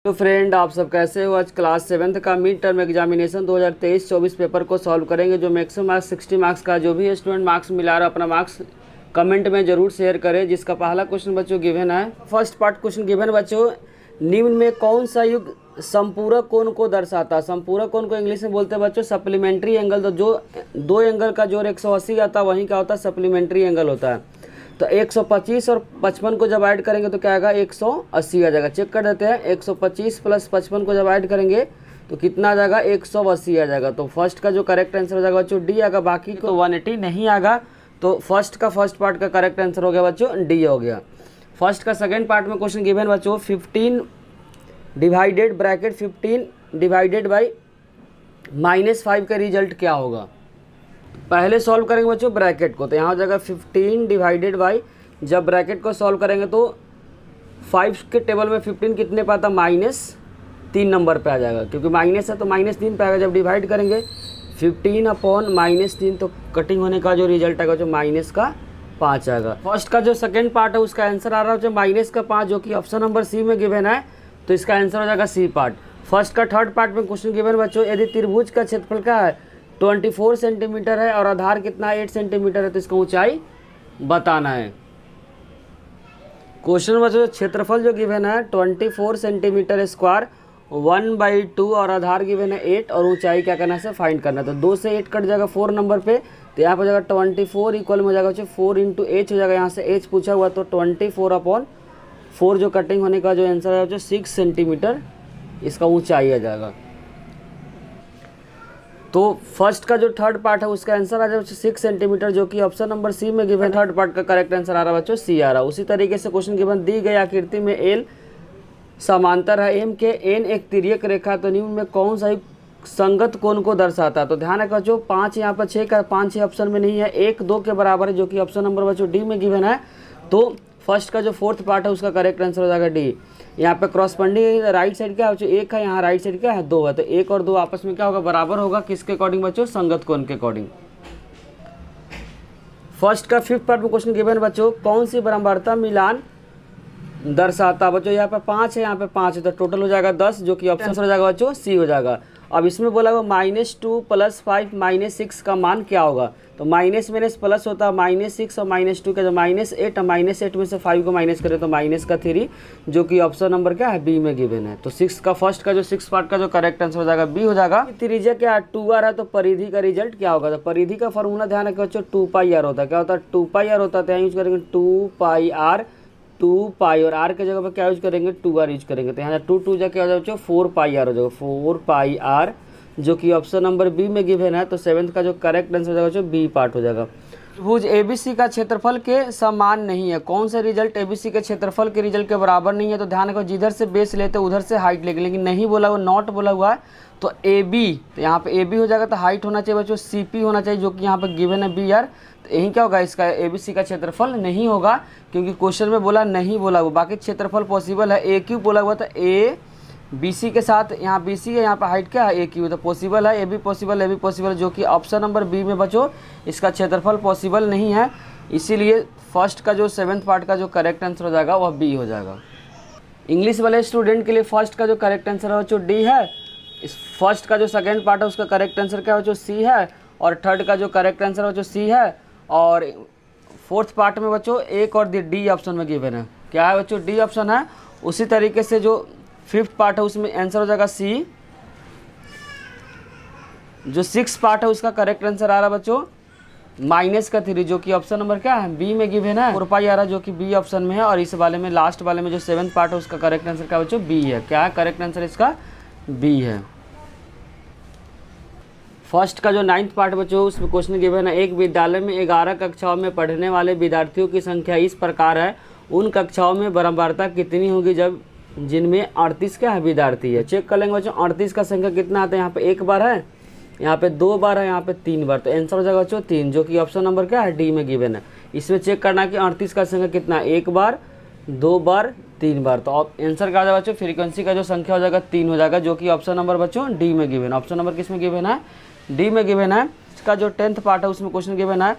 तो फ्रेंड, आप सब कैसे हो। आज क्लास 7th का मिड टर्म एग्जामिनेशन 2023-24 पेपर को सॉल्व करेंगे। जो मैक्सिमम मार्क्स 60 मार्क्स का जो भी स्टूडेंट मार्क्स मिला रहा अपना मार्क्स कमेंट में जरूर शेयर करें। जिसका पहला क्वेश्चन बच्चों गिवन है। फर्स्ट पार्ट क्वेश्चन गिवन बच्चों, निम्न में कौन सा युग संपूरक कोण को दर्शाता है। संपूरक कोण को इंग्लिश में बोलते हैं बच्चों सप्लीमेंट्री एंगल। तो जो दो एंगल का जोड़ 180 आता है वहीं क्या होता है, सप्लीमेंट्री एंगल होता है। तो 125 और 55 को जब ऐड करेंगे तो क्या आएगा, 180 आ जाएगा। चेक कर देते हैं, 125 प्लस 55 को जब ऐड करेंगे तो कितना आ जाएगा, 180 आ जाएगा। तो फर्स्ट का जो करेक्ट आंसर हो जाएगा बच्चों डी आएगा, बाकी तो 180 नहीं आएगा। तो फर्स्ट पार्ट का करेक्ट आंसर हो गया बच्चों डी हो गया। फर्स्ट का सेकेंड पार्ट में क्वेश्चन गिवन बच्चों, 15 डिवाइडेड ब्रैकेट 15 डिवाइडेड बाई -5 का रिजल्ट क्या होगा। पहले सॉल्व करेंगे बच्चों ब्रैकेट को, तो यहाँ हो जाएगा 15 डिवाइडेड बाई, जब ब्रैकेट को सॉल्व करेंगे तो 5 के टेबल में 15 कितने पे आता, -3 नंबर पे आ जाएगा, क्योंकि माइनस है तो -3 पे आएगा। जब डिवाइड करेंगे 15 अपॉन -3 तो कटिंग होने का जो रिजल्ट आएगा जो -5 आएगा। फर्स्ट का जो सेकेंड पार्ट है उसका आंसर आ रहा है जो -5 जो कि ऑप्शन नंबर सी में गिवन है, तो इसका आंसर हो जाएगा सी पार्ट। फर्स्ट का थर्ड पार्ट में क्वेश्चन गिवन बच्चों, यदि त्रिभुज का क्षेत्रफल क्या है 24 सेंटीमीटर है और आधार कितना 8 सेंटीमीटर है, तो इसका ऊंचाई बताना है। क्वेश्चन बच्चों क्षेत्रफल जो गिवन है 24 सेंटीमीटर स्क्वायर 1/2 और आधार गिवन है 8 और ऊंचाई क्या करना है, फाइंड करना है। तो 2 से 8 कट जाएगा 4 नंबर पे, तो यहाँ पर जाएगा 24 इक्वल में हो जाएगा बच्चों 4 × h हो जाएगा। यहाँ से h पूछा हुआ तो 24/4 जो कटिंग होने का जो आंसर है बच्चों 6 सेंटीमीटर इसका ऊंचाई आ जाएगा। तो फर्स्ट का जो थर्ड पार्ट है उसका आंसर आ जाएगा 6 सेंटीमीटर, जो कि ऑप्शन नंबर सी में गिवन। थर्ड पार्ट का करेक्ट आंसर आ रहा है बच्चों सी आ रहा है। उसी तरीके से क्वेश्चन गिवन, दी गई आकृति में एल समांतर है एम के, एन एक तिर्यक रेखा, तो निम्न में कौन सा संगत कोण को दर्शाता है। तो ध्यान रखो जो 5 यहाँ पर 6 का 5 6 ऑप्शन में नहीं है, 1 2 के बराबर है, जो कि ऑप्शन नंबर बच्चों डी में गिवन है। तो फर्स्ट का जो फोर्थ पार्ट है उसका करेक्ट आंसर हो जाएगा डी। यहाँ पे क्रॉसपेंडिंग राइट साइड क्या है, 1 है, यहाँ राइट साइड क्या है 2 है, तो 1 और 2 आपस में क्या होगा, बराबर होगा। किसके अकॉर्डिंग बच्चों, संगत कोण के अकॉर्डिंग। फर्स्ट का फिफ्थ पार्ट में क्वेश्चन गिवन बच्चों, कौन सी बराबरता मिलान दर्शाता बच्चों। यहाँ पे 5 है, यहाँ पे 5 है, तो टोटल हो जाएगा 10, जो कि ऑप्शन हो जाएगा बच्चों सी हो जाएगा। अब इसमें बोला हुआ -2 + 5 -6 का मान क्या होगा। तो माइनस माइनस प्लस होता है, -6 और -2 का जो -8 और -8 में से 5 को माइनस करें तो -3, जो कि ऑप्शन नंबर क्या है बी में गिवन है। तो 6 का फर्स्ट का जो 6 पार्ट का जो करेक्ट आंसर हो जाएगा बी हो जाएगा। त्रिज्या क्या 2r है, तो परिधि का रिजल्ट क्या होगा। तो परिधि का फॉर्मूला ध्यान रखें बच्चों 2πr होता है। क्या होता है 2πr होता है, तो यहाँ यूज करेंगे 2πr 2π और r के जगह पर क्या यूज करेंगे 2r यूज करेंगे। तो यहाँ 2 2 जा क्या हो जाएगा 4πr हो जाएगा, 4πr, जो कि ऑप्शन नंबर बी में गिवन है। तो 7th का जो करेक्ट आंसर हो जाएगा जो बी पार्ट हो जाएगा। त्रिभुज एबीसी का क्षेत्रफल के समान नहीं है, कौन सा रिजल्ट एबीसी के क्षेत्रफल के रिजल्ट के बराबर नहीं है। तो ध्यान रखो जिधर से बेस लेते उधर से हाइट लेंगे, लेकिन नहीं बोला हुआ, नॉट बोला हुआ है। तो ए बी, तो यहाँ पे ए बी हो जाएगा, तो हाइट होना चाहिए बच्चों सी पी होना चाहिए, जो कि यहाँ पे गिवन है बी आर। तो यही क्या होगा, इसका ए बी सी का क्षेत्रफल नहीं होगा, क्योंकि क्वेश्चन में बोला नहीं बोला हुआ। बाकी क्षेत्रफल पॉसिबल है, ए क्यू बोला हुआ था, ए बी सी के साथ यहाँ बी सी है, यहाँ पे हाइट क्या है ए क्यू, तो पॉसिबल है, A be possible, A be possible, जो कि ऑप्शन नंबर बी में बच्चों इसका क्षेत्रफल पॉसिबल नहीं है। इसीलिए फर्स्ट का जो 7th पार्ट का जो करेक्ट आंसर हो जाएगा वह बी हो जाएगा। इंग्लिश वाले स्टूडेंट के लिए फर्स्ट का जो करेक्ट आंसर है बच्चों डी है। इस फर्स्ट का जो सेकेंड पार्ट है उसका करेक्ट आंसर क्या है बच्चों सी है, और थर्ड का जो करेक्ट आंसर है बच्चों सी है, और फोर्थ पार्ट में बच्चों एक और डी ऑप्शन में गिवन है। क्या है बच्चों, डी ऑप्शन है। उसी तरीके से जो फिफ्थ पार्ट है उसमें आंसर हो जाएगा सी। जो 6th पार्ट है उसका करेक्ट आंसर आ रहा है बच्चों -3, जो कि ऑप्शन नंबर क्या है बी में गिवन है। 4π आ रहा है, जो कि बी ऑप्शन में है। और इस वाले में लास्ट वाले में जो 7th पार्ट है उसका करेक्ट आंसर क्या बच्चों बी है। क्या है करेक्ट आंसर इसका, बी है। फर्स्ट का जो 9th पार्ट बच्चों उसमें क्वेश्चन गिवन है, एक विद्यालय में 11 कक्षाओं में पढ़ने वाले विद्यार्थियों की संख्या इस प्रकार है, उन कक्षाओं में बराबरता कितनी होगी जब जिनमें 38 क्या है विद्यार्थी है। चेक कर लेंगे बच्चों 38 का संख्या कितना आता है, यहाँ पे 1 बार है, यहाँ पे 2 बार है, यहाँ पे 3 बार, तो आंसर हो जाएगा बच्चों 3, जो कि ऑप्शन नंबर क्या है डी में गिवन है। इसमें चेक करना कि 38 का संख्या कितना, 1 बार 2 बार 3 बार, तो आंसर क्या आ जाएगा बच्चों फ्रीक्वेंसी का जो संख्या हो जाएगा 3 हो जाएगा, जो कि ऑप्शन नंबर बच्चों डी में गिवन है। ऑप्शन नंबर किस में गिवन है, डी में गिवन है। इसका जो 10th पार्ट है उसमें क्वेश्चन गिवन है,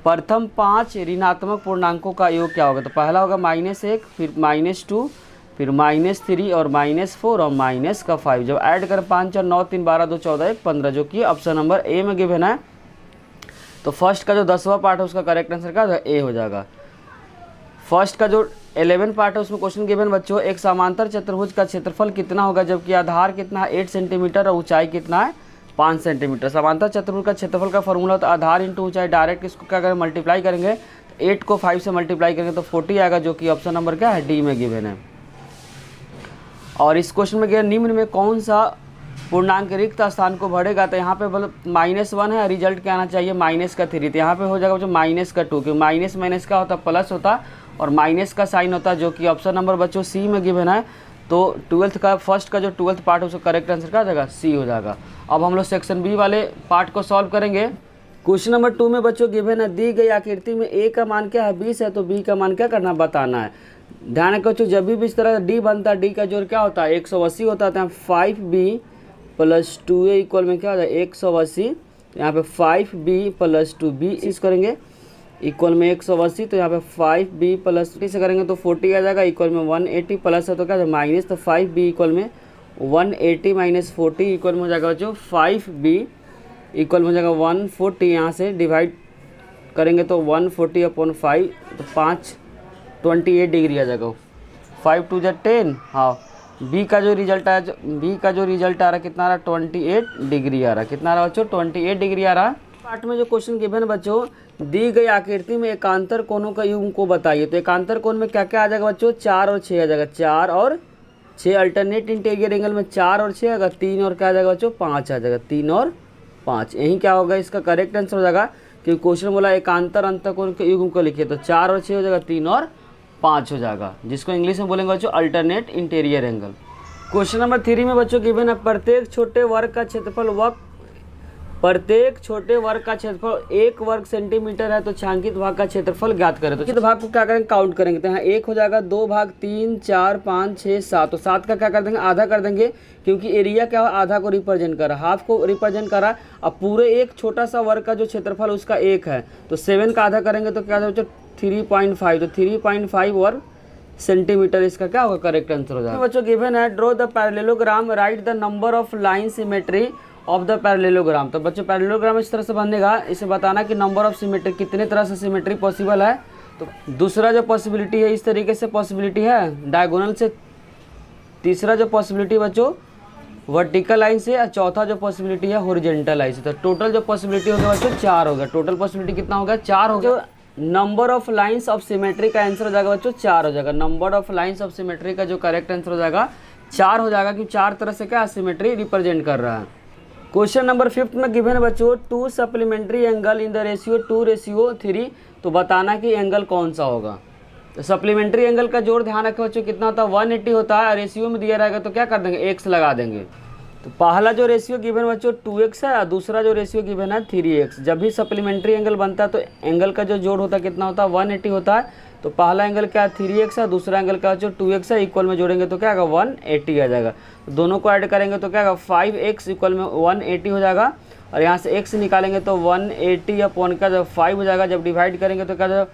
प्रथम 5 ऋणात्मक पूर्णांकों का योग क्या होगा। तो पहला होगा -1, फिर -2, फिर -3 और -4 और माइनस का 5। जब ऐड करें 5 और 9 3 12 2 14 1 15, जो कि ऑप्शन नंबर ए में गिवन है। तो फर्स्ट का जो 10वां पार्ट है उसका करेक्ट आंसर क्या होगा, ए हो जाएगा। फर्स्ट का जो 11 पार्ट है उसमें क्वेश्चन गिवन बच्चों, एक समांतर चतुर्भुज का क्षेत्रफल कितना होगा जबकि आधार कितना है 8 सेंटीमीटर और ऊंचाई कितना है 5 सेंटीमीटर। समांतर चतुर्भुज का क्षेत्रफल का फॉर्मूला होता है आधार इंटू ऊंचाई। डायरेक्ट इसको क्या करें, मल्टीप्लाई करेंगे। 8 को 5 से मल्टीप्लाई करेंगे तो 40 आएगा, जो कि ऑप्शन नंबर क्या है, डी में गिवन है। और इस क्वेश्चन में निम्न में कौन सा पूर्णांक रिक्त स्थान को भरेगा, तो यहाँ पे मतलब -1 है, रिजल्ट क्या आना चाहिए -3। तो यहाँ पे हो जाएगा बच्चों -2, क्योंकि माइनस माइनस क्या होता है, प्लस होता है और माइनस का साइन होता है, जो कि ऑप्शन नंबर बच्चों सी में गिवन है। तो 12th का फर्स्ट का जो 12th पार्ट है उसका करेक्ट आंसर क्या हो जाएगा, सी हो जाएगा। अब हम लोग सेक्शन बी वाले पार्ट को सॉल्व करेंगे। क्वेश्चन नंबर 2 में बच्चों गिवन है, दी गई आकृति में ए का मान क्या है 20 है, तो बी का मान क्या करना बताना है। ध्यान रखो बच्चों, जब भी इस तरह डी बनता है, डी का जोड़ क्या होता है 180 होता है। तो यहाँ 5b + 2a इक्वल में क्या होता है 180। यहाँ पे 5b + 2b इस करेंगे इक्वल में 180। तो यहाँ पे 5b + 3 से करेंगे तो 40 आ जाएगा, इक्वल में 180 प्लस है तो क्या है माइनस। तो 5b इक्वल में 180 - 40 इक्वल में हो जाएगा बच्चों 5b इक्वल में हो जाएगा 140। यहाँ से डिवाइड करेंगे तो 140/5 तो 28 डिग्री आ जाएगा। 5 × 2 = 10। हाँ, बी का जो रिजल्ट आ रहा है कितना आ रहा है 28 डिग्री आ रहा है। कितना आ रहा है बच्चों 28 डिग्री आ रहा है। पार्ट में जो क्वेश्चन गिवन है बच्चों, दी गई आकृति में एकांतर कोणों का युग्म को बताइए। तो एकांतर कोण में क्या क्या आ जाएगा बच्चों, 4 और 6 आ जाएगा। 4 और 6 अल्टरनेट इंटीरियर एंगल में 4 और 6 आएगा। 3 और क्या आ जाएगा बच्चों 5 आ जाएगा। 3 और 5 यही क्या होगा इसका करेक्ट आंसर हो जाएगा, क्योंकि क्वेश्चन बोला एकांतर अंतःकोण के युग्म को लिखिए। तो 4 और 6 हो जाएगा, 3 और 5 हो जाएगा, जिसको इंग्लिश में बोलेंगे बच्चों alternate interior angle. Question number 3 में बच्चों गिवन है, प्रत्येक छोटे वर्ग का क्षेत्रफल 1 वर्ग सेंटीमीटर है, तो छांकित भाग का क्षेत्रफल ज्ञात करें। तो छांकित भाग को क्या करेंगे, काउंट करेंगे। तो यहाँ 1 हो जाएगा, 2 भाग 3 4 5 6 7। तो 7 का क्या कर देंगे, आधा कर देंगे, क्योंकि एरिया क्या है आधा को रिप्रेजेंट कर रहा है, हाफ को रिप्रेजेंट कर रहा है। अब पूरे एक छोटा सा वर्ग का जो क्षेत्रफल उसका 1 है, तो 7 का आधा करेंगे तो क्या बच्चों 3.5। तो 3.5 वर्ग सेंटीमीटर इसका क्या होगा करेक्ट आंसर हो जाएगा। बच्चों गिवन है, draw the parallelogram, right the number of line symmetry of the parallelogram. तो बच्चों पैरेललोग्राम इस तरह से बनेगा, इसे बताना कि नंबर ऑफ सिमेट्री कितने तरह से सिमेट्री पॉसिबल है। तो दूसरा जो पॉसिबिलिटी है इस तरीके से पॉसिबिलिटी है डायगोनल से, तीसरा जो पॉसिबिलिटी बच्चों वर्टिकल लाइन से, और चौथा जो पॉसिबिलिटी है हॉरिजॉन्टल लाइन से। तो टोटल जो पॉसिबिलिटी होगा बच्चों 4 होगा। टोटल पॉसिबिलिटी कितना होगा 4 होगा। Number of lines of symmetry का आंसर हो जाएगा बच्चों 4 हो जाएगा। Number of lines of symmetry का जो करेक्ट आंसर हो जाएगा 4 हो जाएगा, क्योंकि 4 तरह से क्या सिमेट्री रिप्रेजेंट कर रहा है। क्वेश्चन नंबर 5 में गिवन है बच्चों, 2 supplementary angle in the ratio 2:3। तो बताना कि एंगल कौन सा होगा। तो सप्लीमेंट्री एंगल का जोड़ ध्यान रखें बच्चों कितना होता है 180 होता है। रेशियो में दिया रहेगा तो क्या कर देंगे x लगा देंगे। तो पहला जो रेशियो गिवन बच्चों 2x है और दूसरा जो रेशियो गिवन है 3x। जब भी सप्लीमेंट्री एंगल बनता है तो एंगल का जो जोड़ होता है कितना होता है 180 होता है। तो पहला एंगल क्या है 3x है, दूसरा एंगल क्या जो 2x है, इक्वल में जोड़ेंगे तो क्या आएगा 180 आ जाएगा। तो दोनों को ऐड करेंगे तो क्या आएगा 5x इक्वल में 180 हो जाएगा। और यहाँ से x निकालेंगे तो 180 अपॉन का जब 5 हो जाएगा। जब डिवाइड करेंगे तो क्या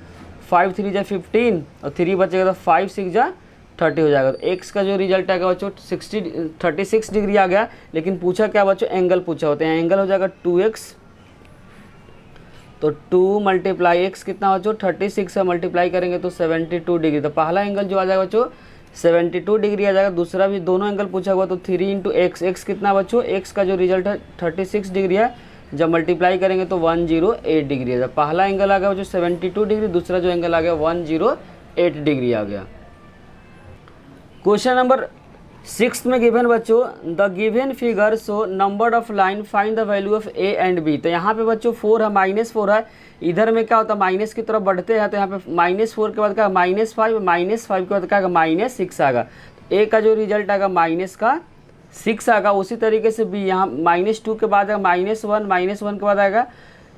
5 3 = 15 और 3 बचेगा तो 5 6 = 30 हो जाएगा। तो x का जो रिजल्ट आएगा बच्चों 36 डिग्री आ गया। लेकिन पूछा क्या बच्चों एंगल पूछा होते हैं। एंगल हो जाएगा 2x, तो 2 × x कितना बच्चों 36 है, मल्टीप्लाई करेंगे तो 72 डिग्री। तो पहला एंगल जो आ जाएगा बच्चों 72 डिग्री आ जाएगा। दूसरा भी दोनों एंगल पूछा हुआ तो 3 × x। x कितना बच्चों x का जो रिजल्ट है 36 डिग्री है, जब मल्टीप्लाई करेंगे तो 108 डिग्री है। जब पहला एंगल आ गया जो 72 डिग्री, दूसरा जो एंगल आ गया 108 डिग्री आ गया। क्वेश्चन नंबर 6 में गिवन बच्चों, the given figure show number of line, find the value of A and B. तो यहाँ पे बच्चों 4 है, -4 है। इधर में क्या होता है माइनस की तरफ बढ़ते हैं, तो यहाँ पे -4 के बाद क्या -5, -5 के बाद क्या -6 आएगा। ए का जो रिजल्ट आएगा -6 आएगा। उसी तरीके से बी यहाँ -2 के बाद आएगा -1 के बाद आएगा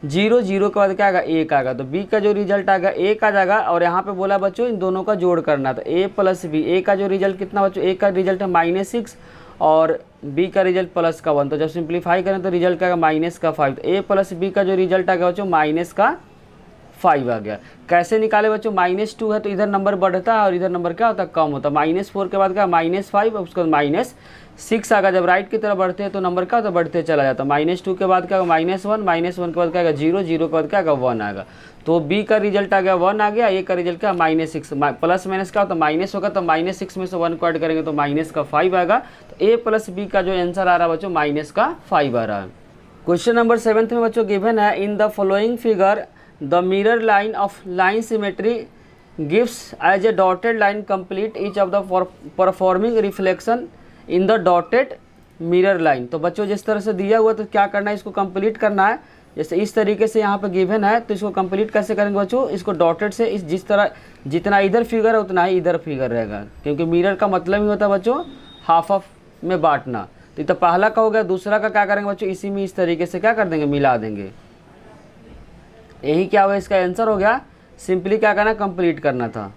0 के बाद क्या आएगा 1 आएगा। तो बी का जो रिजल्ट आएगा 1 आ जाएगा। और यहाँ पे बोला बच्चों इन दोनों का जोड़ करना। तो a + b, a का जो रिजल्ट कितना बच्चों a का रिजल्ट है -6 और b का रिजल्ट +1। तो जब सिंप्लीफाई करें तो रिजल्ट क्या आएगा -5। तो a + b का जो रिजल्ट आएगा बच्चों 5 आ गया। कैसे निकाले बच्चों, -2 है तो इधर नंबर बढ़ता है और इधर नंबर क्या होता है, कम होता है। -4 के बाद क्या, -5, उसके बाद -6 आ गया। जब राइट की तरफ बढ़ते हैं तो नंबर क्या होता है, बढ़ते चला जाता है। -2 के बाद क्या होगा, -1 के बाद क्या आएगा 0, 0 के बाद क्या आएगा 1 आएगा। तो बी का रिजल्ट आ गया 1 आ गया, ए का रिजल्ट क्या -6। प्लस माइनस क्या होता है, माइनस होगा तो -6 में से 1 को ऐड करेंगे तो माइनस का 5 आएगा। तो ए प्लस बी का जो आंसर आ रहा है बच्चों माइनस का 5 आ रहा है। क्वेश्चन नंबर 7 में बच्चों गिवन है, in the following figure the mirror line of line symmetry gives as a dotted line complete each of the performing reflection in the dotted mirror line. तो बच्चों जिस तरह से दिया हुआ तो क्या करना है, इसको कंप्लीट करना है। जैसे इस तरीके से यहाँ पे गिवन है तो इसको कंप्लीट कैसे करेंगे बच्चों, इसको डॉटेड से इस जिस तरह जितना इधर फिगर है उतना ही इधर फिगर रहेगा, क्योंकि मिरर का मतलब ही होता है बच्चों हाफ ऑफ में बांटना। तो पहला का हो गया, दूसरा का क्या करेंगे बच्चों, इसी में इस तरीके से क्या कर देंगे, मिला देंगे। यही क्या हुआ, इसका आंसर हो गया। सिंपली क्या करना, कंप्लीट करना था।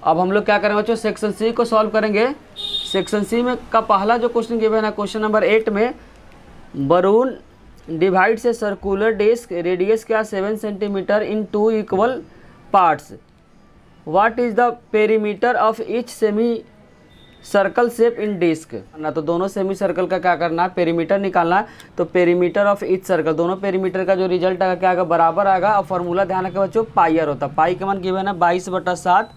अब हम लोग क्या करेंगे बच्चों, सेक्शन सी को सॉल्व करेंगे। सेक्शन सी में का पहला जो क्वेश्चन गिवन है, क्वेश्चन नंबर 8 में, बलून डिवाइड से सर्कुलर डिस्क रेडियस क्या 7 centimetre in 2 equal parts. What is the perimeter of each semi circle shape in disc ना। तो दोनों सेमी सर्कल का क्या करना है, पेरीमीटर निकालना है। तो पेरीमीटर ऑफ ईच सर्कल, दोनों पेरीमीटर का जो रिजल्ट आएगा क्या आएगा, बराबर आएगा। और फॉर्मूला ध्यान रखें बच्चों, पाई आर होता है। पाई का मान गिवन है 22/7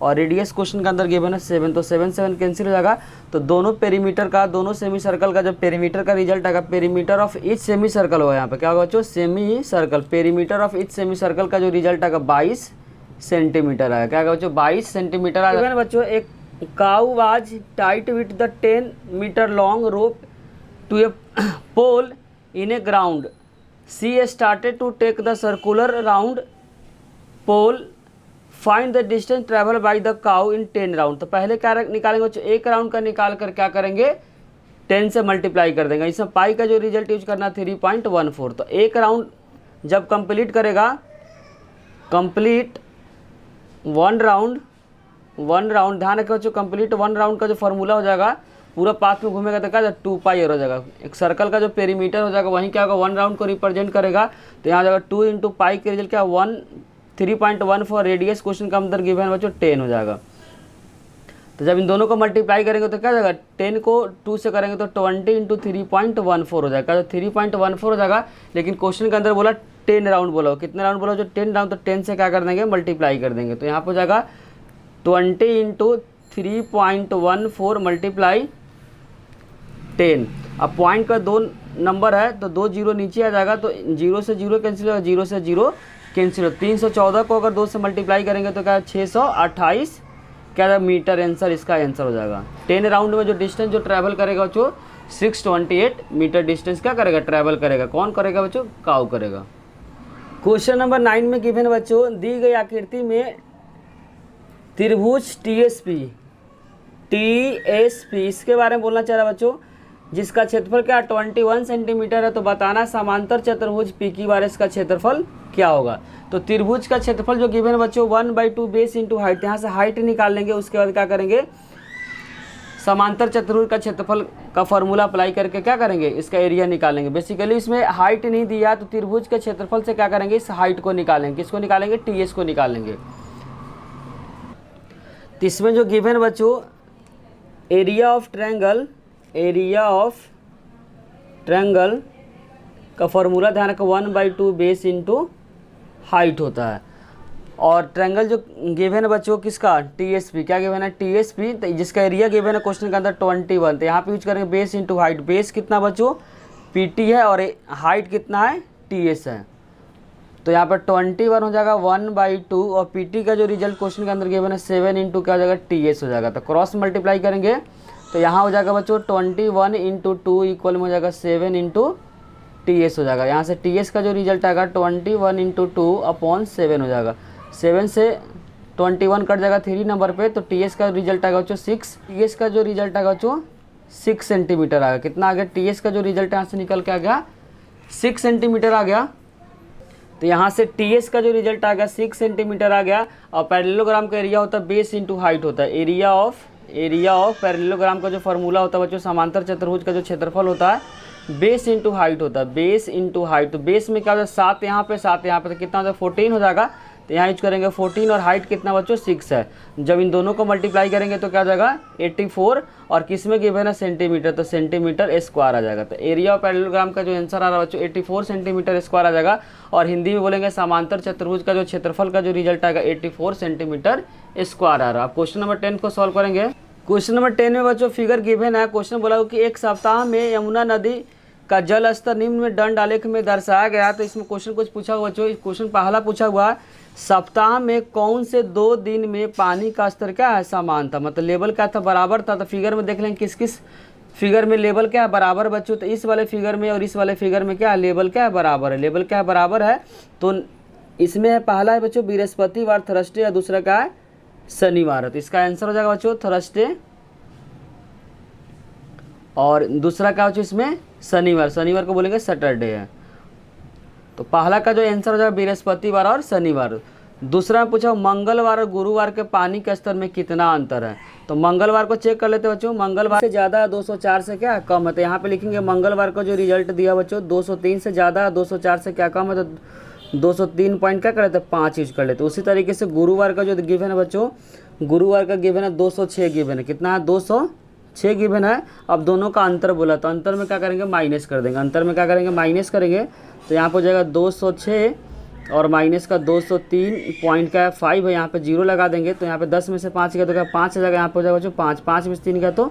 और रेडियस क्वेश्चन के अंदर गिवन है 7, तो 7 कैंसिल हो जाएगा। तो दोनों पेरीमीटर का, दोनों सेमी सर्कल का जब पेरीमीटर का रिजल्ट आएगा, perimeter of each semi circle होगा, यहाँ पे क्या होगा बच्चों, semi circle, perimeter of each semi circle का जो रिजल्ट आएगा 22 सेंटीमीटर आएगा। क्या होगा बच्चों, 22 सेंटीमीटर आएगा। बच्चों एक cow was tied with the 10 meter long rope to a pole in a ground. She started to take the circular round pole. Find the distance traveled by the cow in 10 round. तो पहले क्या निकालेंगे बच्चों, एक round का निकाल कर क्या करेंगे, 10 से मल्टीप्लाई कर देंगे। इसमें पाई का जो रिजल्ट यूज करना 3.14। तो एक राउंड जब कंप्लीट करेगा, कंप्लीट वन राउंड ध्यान रखें बच्चों, कंप्लीट 1 राउंड का जो फॉर्मूला हो जाएगा, पूरा पाथ में घूमेगा तो क्या 2 पाई हो जाएगा। एक सर्कल का जो पेरीमीटर हो जाएगा वहीं क्या होगा, 1 राउंड को रिप्रेजेंट करेगा। तो यहाँ जाएगा 2 × पाई के रिजल्ट क्या 3.14, रेडियस क्वेश्चन का अंदर गिवन है बच्चों 10 हो जाएगा। तो जब इन दोनों को मल्टीप्लाई करेंगे तो क्या हो जाएगा, 10 को 2 से करेंगे तो 20 × 3.14 हो जाएगा। तो 3.14 हो जाएगा, लेकिन क्वेश्चन के अंदर बोला 10 राउंड बोला, कितने राउंड बोला जो 10 राउंड, तो 10 से क्या कर देंगे, मल्टीप्लाई कर देंगे। तो यहाँ पर हो जाएगा 20 × 3.14 मल्टीप्लाई 10। अब पॉइंट का 2 नंबर है तो 2 जीरो नीचे आ जाएगा, तो 0 से 0 कैंसिल होगा, 0 से 0 कैंसिल हो। 314 को अगर 2 से मल्टीप्लाई करेंगे तो क्या 628 क्या मीटर आंसर, इसका आंसर हो जाएगा। 10 राउंड में जो डिस्टेंस जो ट्रैवल करेगा बच्चों 628 मीटर डिस्टेंस क्या करेगा, ट्रैवल करेगा। कौन करेगा बच्चों, काऊ करेगा। क्वेश्चन नंबर 9 में गिवन बच्चों, दी गई आकृति में त्रिभुज टीएसपी इसके बारे में बोलना चाह रहा बच्चों, जिसका क्षेत्रफल क्या 21 सेंटीमीटर है। तो बताना समांतर चतुर्भुज पी की बार इसका क्षेत्रफल क्या होगा। तो त्रिभुज का क्षेत्रफल जो गिवन है बच्चों 1/2 बेस इंटू हाइट, यहाँ से हाइट निकाल लेंगे। उसके बाद क्या करेंगे, समांतर चतुर्भुज का क्षेत्रफल का फॉर्मूला अप्लाई करके क्या करेंगे, इसका एरिया निकालेंगे। बेसिकली इसमें हाइट नहीं दिया तो त्रिभुज के क्षेत्रफल से क्या करेंगे, इस हाइट को निकालेंगे। किसको निकालेंगे, टीएस को निकालेंगे। तो इसमें जो गिवन बच्चों एरिया ऑफ ट्रायंगल का फॉर्मूला ध्यान रखो 1/2 बेस इंटू हाइट होता है। और ट्रायंगल जो गिवन है बच्चों किसका, टीएसपी, क्या गिवन है, टीएसपी, तो जिसका एरिया गिवन है क्वेश्चन के अंदर 21। तो यहाँ पे यूज करेंगे बेस इंटू हाइट। बेस कितना बच्चों, पीटी है, और हाइट कितना है, टीएस है। तो यहाँ पर 21 हो जाएगा 1/2, और पीटी का जो रिजल्ट क्वेश्चन के अंदर गिवन है 7 इंटू क्या हो जाएगा, टीएस हो जाएगा। तो क्रॉस मल्टीप्लाई करेंगे तो यहाँ हो जाएगा बच्चों 21 × 2 इक्वल में हो जाएगा 7 इंटू टीएस हो जाएगा। यहाँ से टीएस का जो रिजल्ट आएगा 21 × 2/7 हो जाएगा। 7 से 21 कट जाएगा 3 नंबर पे, तो टीएस का रिजल्ट आएगा बच्चों 6। टीएस का जो रिजल्ट आएगा बच्चों 6 सेंटीमीटर आ गया। कितना आ गया, टीएस का जो रिजल्ट यहाँ से निकल के आ गया 6 सेंटीमीटर आ गया। तो यहाँ से टीएस का जो रिजल्ट आ गया 6 सेंटीमीटर आ गया। और पैरेललोग्राम का एरिया होता है बेस इंटू हाइट होता है। एरिया ऑफ पैरेललोग्राम का जो फॉर्मूला होता है बच्चों, समांतर चतुर्भुज का जो क्षेत्रफल होता है बेस इंटू हाइट होता है, बेस इंटू हाइट। तो बेस में क्या होता है 7 यहाँ पे 7 यहाँ पे, तो कितना होता है 14 हो जाएगा। तो यहाँ यूज करेंगे 14 और हाइट कितना बच्चों 6 है। जब इन दोनों को मल्टीप्लाई करेंगे तो क्या हो जाएगा 84 और किस में गिवन है सेंटीमीटर, तो सेंटीमीटर स्क्वायर आ जाएगा। तो एरिया ऑफ पैरेललोग्राम का जो आंसर आ रहा है बच्चों 84 सेंटीमीटर स्क्वायर आ जाएगा। और हिंदी में बोलेंगे समांतर चतुर्भुज का जो क्षेत्रफल का जो रिजल्ट आएगा 84 सेंटीमीटर स्क्वायर आ रहा है। अब क्वेश्चन नंबर 10 को सॉल्व करेंगे। क्वेश्चन नंबर 10 में बच्चों फिगर गिवन है। क्वेश्चन बोला कि एक सप्ताह में यमुना नदी का जल स्तर निम्न में दंड आलेख में दर्शाया गया। तो इसमें क्वेश्चन कुछ पूछा हुआ बच्चों, क्वेश्चन पहला पूछा हुआ सप्ताह में कौन से 2 दिन में पानी का स्तर क्या है समान था, मतलब लेवल क्या था बराबर था। तो फिगर में देख लेंगे किस किस फिगर में लेवल क्या है बराबर बच्चों। तो इस वाले फिगर में और इस वाले फिगर में क्या है लेवल क्या है बराबर है, लेवल क्या है बराबर है। तो इसमें है पहला है बच्चों बृहस्पतिवार थर्सडे और दूसरा क्या है शनिवार है। तो इसका आंसर हो जाएगा बच्चों थर्सडे और दूसरा क्या बच्चों इसमें शनिवार, शनिवार को बोलेंगे सैटरडे है। तो पहला का जो आंसर हो जाएगा बृहस्पतिवार और शनिवार। दूसरा में पूछा मंगलवार और गुरुवार के पानी के स्तर में कितना अंतर है। तो मंगलवार को चेक कर लेते बच्चों, मंगलवार से ज़्यादा 204 से क्या कम है। तो यहाँ पे लिखेंगे मंगलवार को जो रिजल्ट दिया बच्चों 203 से ज़्यादा 204 से क्या कम है, तो 203 पॉइंट क्या कर लेते 5 यूज कर लेते। उसी तरीके से गुरुवार का जो गिवन है बच्चों, गुरुवार का गिवन है 206 गिवन है, कितना है 206 गिवन है। अब दोनों का अंतर बोला तो अंतर में क्या करेंगे माइनस कर देंगे, अंतर में क्या करेंगे माइनस करेंगे। तो यहाँ पर हो जाएगा 206 और माइनस का 203 पॉइंट का 5 है, यहाँ पे 0 लगा देंगे। तो यहाँ पे 10 में से 5 गया तो क्या 5 हो जाएगा, यहाँ पे हो जाएगा जो 5, 5 में से 3 गया तो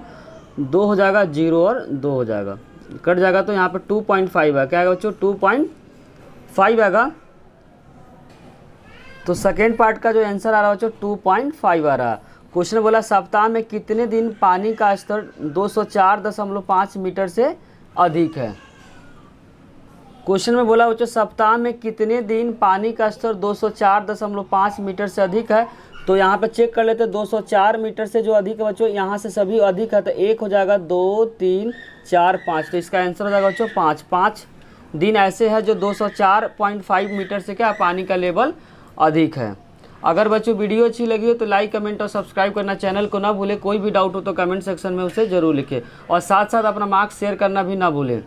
2 हो जाएगा, 0 और 2 हो जाएगा, कट जाएगा। तो यहाँ पे 2.5 है, क्या आएगा बच्चों 2.5 आएगा। तो सेकेंड पार्ट का जो आंसर आ रहा है बच्चों 2.5 आ रहा है। क्वेश्चन बोला सप्ताह में कितने दिन पानी का स्तर 204.5 मीटर से अधिक है। क्वेश्चन में बोला बच्चों सप्ताह में कितने दिन पानी का स्तर 204.5 मीटर से अधिक है। तो यहाँ पे चेक कर लेते हैं 204 मीटर से जो अधिक है बच्चों, यहाँ से सभी अधिक है। तो एक हो जाएगा 2, 3, 4, 5। तो इसका आंसर हो जाएगा बच्चों 5 दिन ऐसे है जो 204.5 मीटर से क्या पानी का लेवल अधिक है। अगर बच्चों वीडियो अच्छी लगी हो तो लाइक कमेंट और सब्सक्राइब करना चैनल को ना भूलें। कोई भी डाउट हो तो कमेंट सेक्शन में उसे ज़रूर लिखें और साथ साथ अपना मार्क्स शेयर करना भी ना भूलें।